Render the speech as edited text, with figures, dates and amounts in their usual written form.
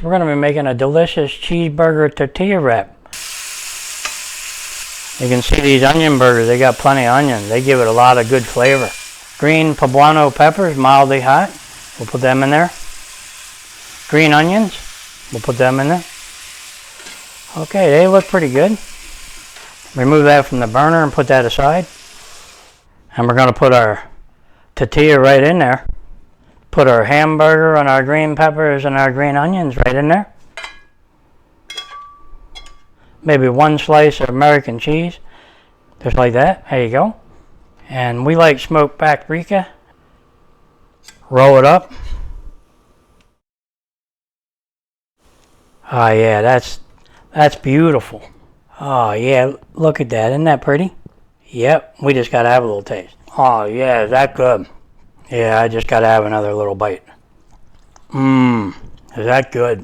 we're going to be making a delicious cheeseburger tortilla wrap. You can see these onion burgers, they got plenty of onion. They give it a lot of good flavor. Green Poblano peppers, mildly hot. We'll put them in there. Green onions, we'll put them in there. Okay, they look pretty good. Remove that from the burner and put that aside. And we're going to put our tortilla right in there. Put our hamburger and our green peppers and our green onions right in there. Maybe one slice of American cheese, just like that. There you go. And we like smoked paprika. Roll it up. Oh yeah, that's beautiful. Oh yeah, look at that. Isn't that pretty? Yep, we just gotta have a little taste. Oh yeah, is that good? Yeah, I just gotta have another little bite. Is that good?